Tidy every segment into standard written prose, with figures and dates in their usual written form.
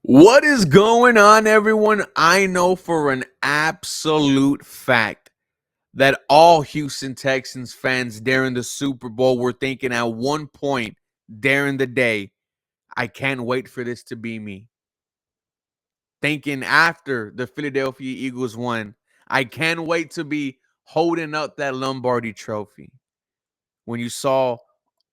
What is going on, everyone? I know for an absolute fact that all Houston Texans fans during the Super Bowl were thinking at one point during the day, I can't wait for this to be me. Thinking after the Philadelphia Eagles won, I can't wait to be holding up that Lombardi trophy. When you saw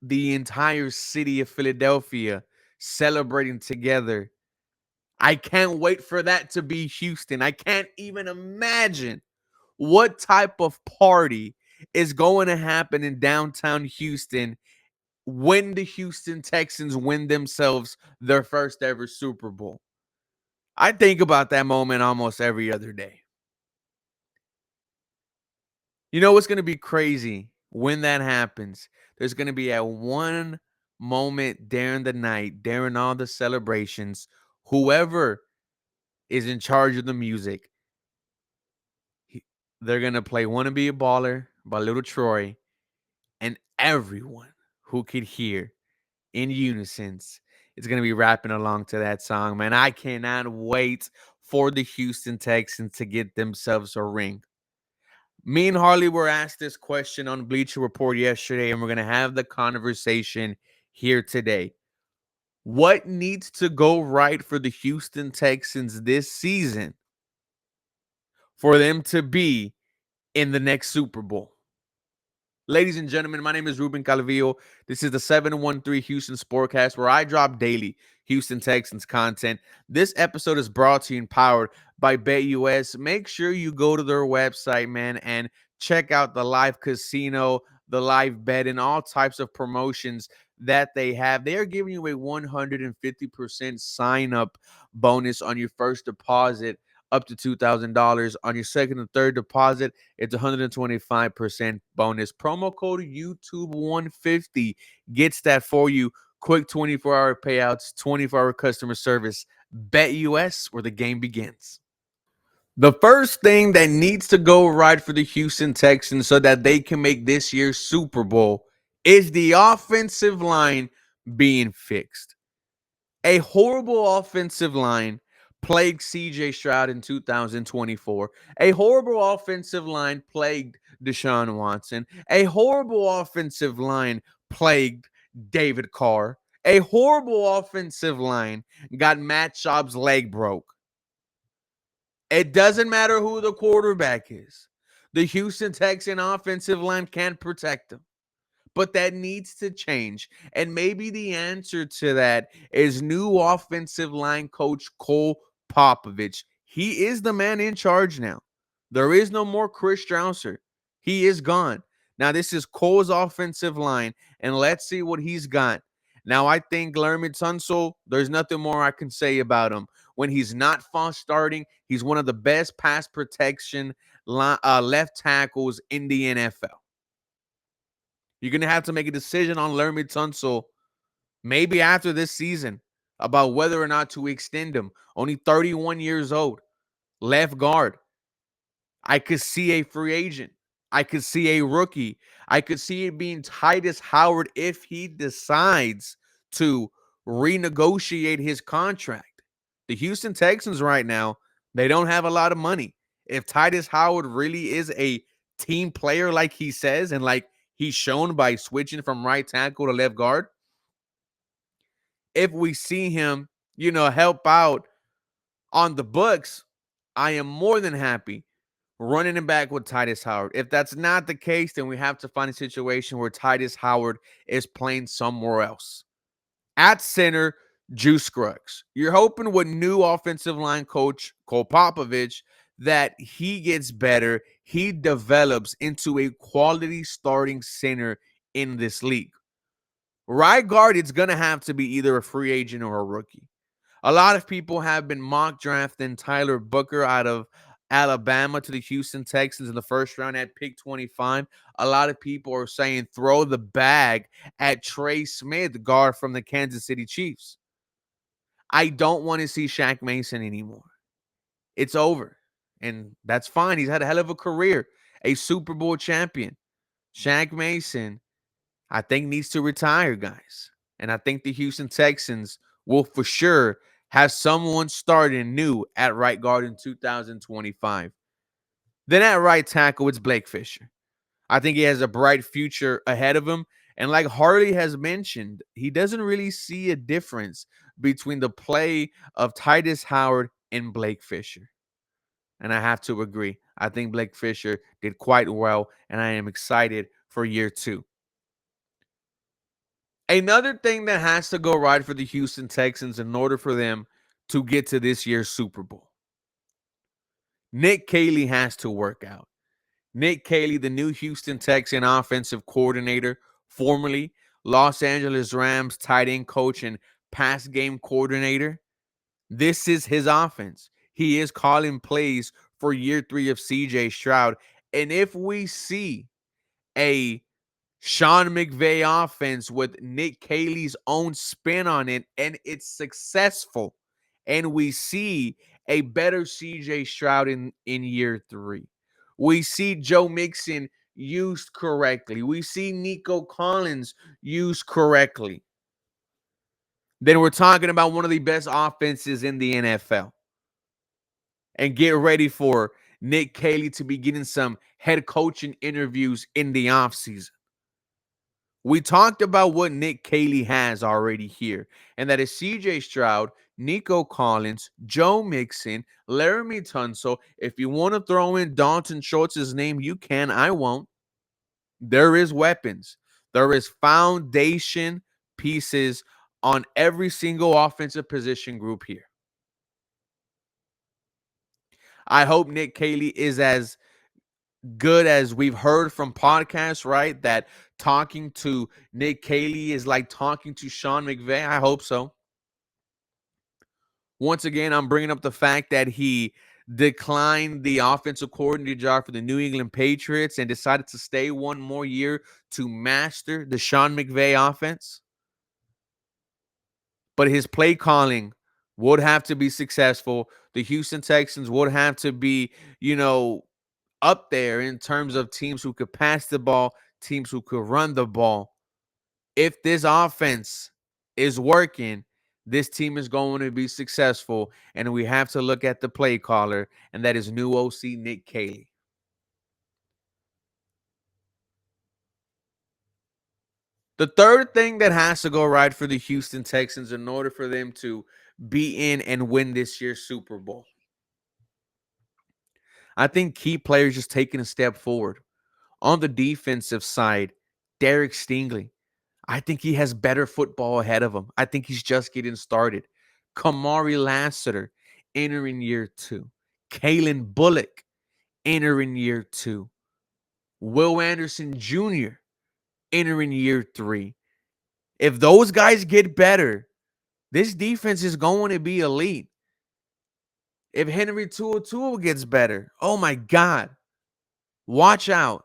the entire city of Philadelphia celebrating together, I can't wait for that to be Houston. I can't even imagine what type of party is going to happen in downtown Houston when the Houston Texans win themselves their first ever Super Bowl. I think about that moment almost every other day. You know what's going to be crazy when that happens? There's going to be at one moment during the night, during all the celebrations, whoever is in charge of the music, they're going to play Wanna Be a Baller by Little Troy, and everyone who could hear in unison is going to be rapping along to that song, man. I cannot wait for the Houston Texans to get themselves a ring. Me and Harley were asked this question on Bleacher Report yesterday, and we're going to have the conversation here today. What needs to go right for the Houston Texans this season for them to be in the next Super Bowl? Ladies and gentlemen, my name is Ruben Calvillo. This is the 713 Houston Sportcast, where I drop daily Houston Texans content. This episode is brought to you and powered by BetUS. Make sure you go to their website, man, and check out the live casino, the live bet, and all types of promotions that they have. They are giving you a 150% sign-up bonus on your first deposit, up to $2,000. On your second and third deposit, it's 125% bonus. Promo code YouTube150 gets that for you. Quick 24-hour payouts, 24-hour customer service. BetUS, where the game begins. The first thing that needs to go right for the Houston Texans so that they can make this year's Super Bowl is the offensive line being fixed. A horrible offensive line plagued CJ Stroud in 2024. A horrible offensive line plagued Deshaun Watson. A horrible offensive line plagued David Carr. A horrible offensive line got Matt Schaub's leg broke. It doesn't matter who the quarterback is. The Houston Texan offensive line can't protect them. But that needs to change. And maybe the answer to that is new offensive line coach Cole Popovich. He is the man in charge now. There is no more Chris Strausser. He is gone. Now, this is Cole's offensive line, and let's see what he's got. Now, I think Lermit Tunsil, there's nothing more I can say about him. When he's not false starting, he's one of the best pass protection left tackles in the NFL. You're going to have to make a decision on Lermit Tunsil maybe after this season about whether or not to extend him. Only 31 years old. Left guard. I could see a free agent. I could see a rookie. I could see it being Titus Howard if he decides to renegotiate his contract. The Houston Texans right now, they don't have a lot of money. If Titus Howard really is a team player like he says and like he's shown by switching from right tackle to left guard, if we see him, help out on the books, I am more than happy running him back with Titus Howard. If that's not the case, then we have to find a situation where Titus Howard is playing somewhere else. At center, Juice Scruggs. You're hoping with new offensive line coach Cole Popovich that he gets better, he develops into a quality starting center in this league. Right guard, it's going to have to be either a free agent or a rookie. A lot of people have been mock drafting Tyler Booker out of Alabama to the Houston Texans in the first round at pick 25. A lot of people are saying throw the bag at Trey Smith, guard from the Kansas City Chiefs. I don't want to see Shaq Mason anymore. It's over. And that's fine. He's had a hell of a career, a Super Bowl champion. Shaq Mason, I think, needs to retire, guys. And I think the Houston Texans will for sure has someone starting new at right guard in 2025. Then at right tackle, it's Blake Fisher. I think he has a bright future ahead of him. And like Harley has mentioned, he doesn't really see a difference between the play of Titus Howard and Blake Fisher. And I have to agree. I think Blake Fisher did quite well, and I am excited for year two. Another thing that has to go right for the Houston Texans in order for them to get to this year's Super Bowl, Nick Caley has to work out. Nick Caley, the new Houston Texan offensive coordinator, formerly Los Angeles Rams tight end coach and pass game coordinator. This is his offense. He is calling plays for year three of CJ Stroud. And if we see a Sean McVay offense with Nick Caley's own spin on it, and it's successful, and we see a better CJ Stroud in year three. We see Joe Mixon used correctly. We see Nico Collins used correctly. Then we're talking about one of the best offenses in the NFL. And get ready for Nick Caley to be getting some head coaching interviews in the offseason. We talked about what Nick Caley has already here, and that is CJ Stroud, Nico Collins, Joe Mixon, Laramie Tunsil. If you want to throw in Dalton Schultz's name, you can. I won't. There is weapons. There is foundation pieces on every single offensive position group here. I hope Nick Caley is as good as we've heard from podcasts, right? That talking to Nick Caley is like talking to Sean McVay. I hope so. Once again, I'm bringing up the fact that he declined the offensive coordinator job for the New England Patriots and decided to stay one more year to master the Sean McVay offense. But his play calling would have to be successful. The Houston Texans would have to be, up there in terms of teams who could pass the ball, teams who could run the ball. If this offense is working, this team is going to be successful. And we have to look at the play caller, and that is new OC Nick Caley. The third thing that has to go right for the Houston Texans in order for them to be in and win this year's Super Bowl, I think key players just taking a step forward. On the defensive side, Derek Stingley. I think he has better football ahead of him. I think he's just getting started. Kamari Lassiter entering year two. Kalen Bullock entering year two. Will Anderson Jr. entering year three. If those guys get better, this defense is going to be elite. If Henry To'oTo'o gets better, oh my God, watch out.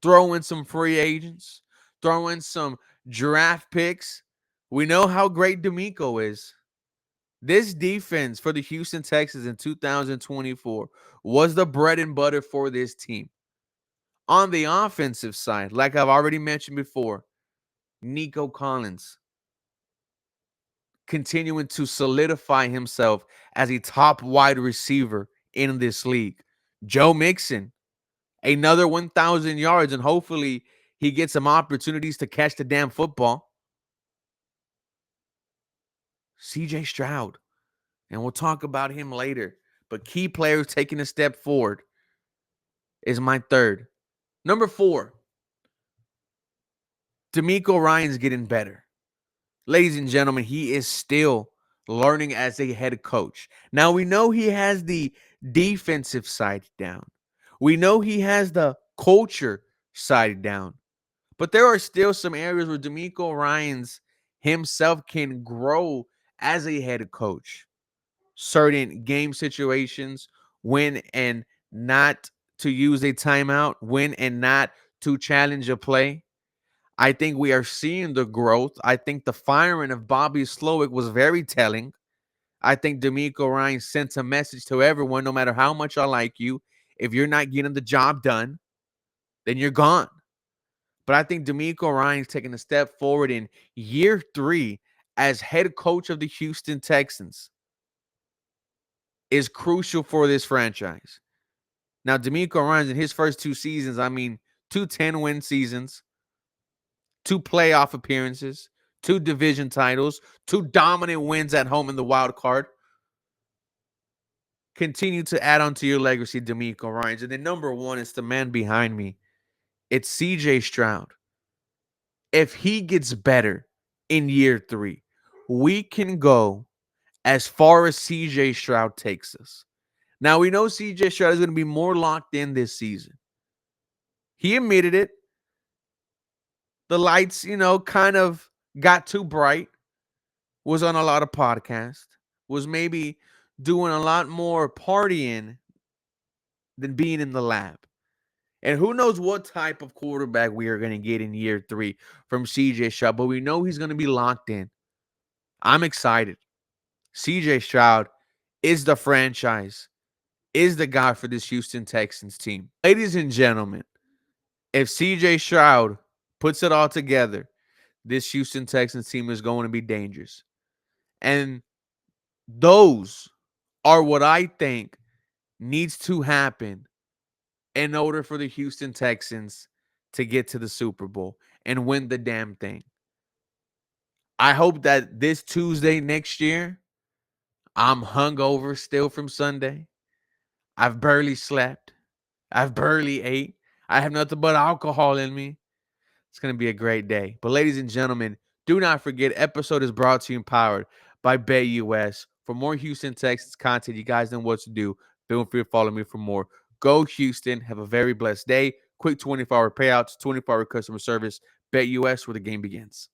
Throw in some free agents. Throw in some draft picks. We know how great DeMeco is. This defense for the Houston Texans in 2024 was the bread and butter for this team. On the offensive side, like I've already mentioned before, Nico Collins continuing to solidify himself as a top wide receiver in this league. Joe Mixon, another 1,000 yards, and hopefully he gets some opportunities to catch the damn football. CJ Stroud, and we'll talk about him later. But key players taking a step forward is my third. Number 4, DeMeco Ryans getting better. Ladies and gentlemen, he is still learning as a head coach. Now, we know he has the defensive side down. We know he has the culture side down. But there are still some areas where DeMeco Ryans himself can grow as a head coach. Certain game situations, when and not to use a timeout, when and not to challenge a play. I think we are seeing the growth. I think the firing of Bobby Slowick was very telling. I think DeMeco Ryan sent a message to everyone, no matter how much I like you, if you're not getting the job done, then you're gone. But I think DeMeco Ryan's taking a step forward in year 3 as head coach of the Houston Texans is crucial for this franchise. Now, DeMeco Ryans in his first 2 seasons, I mean, 2 10-win seasons, 2 playoff appearances, 2 division titles, 2 dominant wins at home in the wild card. Continue to add on to your legacy, DeMeco Ryans. And then number one is the man behind me. It's CJ Stroud. If he gets better in year 3, we can go as far as CJ Stroud takes us. Now, we know CJ Stroud is going to be more locked in this season. He admitted it. The lights, kind of got too bright. Was on a lot of podcasts. Was maybe doing a lot more partying than being in the lab. And who knows what type of quarterback we are going to get in year 3 from CJ Stroud, but we know he's going to be locked in. I'm excited. CJ Stroud is the franchise, is the guy for this Houston Texans team. Ladies and gentlemen, if CJ Stroud puts it all together, this Houston Texans team is going to be dangerous. And those are what I think needs to happen in order for the Houston Texans to get to the Super Bowl and win the damn thing. I hope that this Tuesday next year, I'm hungover still from Sunday. I've barely slept. I've barely ate. I have nothing but alcohol in me. It's going to be a great day. But ladies and gentlemen, do not forget, episode is brought to you and powered by BetUS. For more Houston Texans content, you guys know what to do. Feel free to follow me for more. Go Houston. Have a very blessed day. Quick 24-hour payouts, 24-hour customer service. BetUS, where the game begins.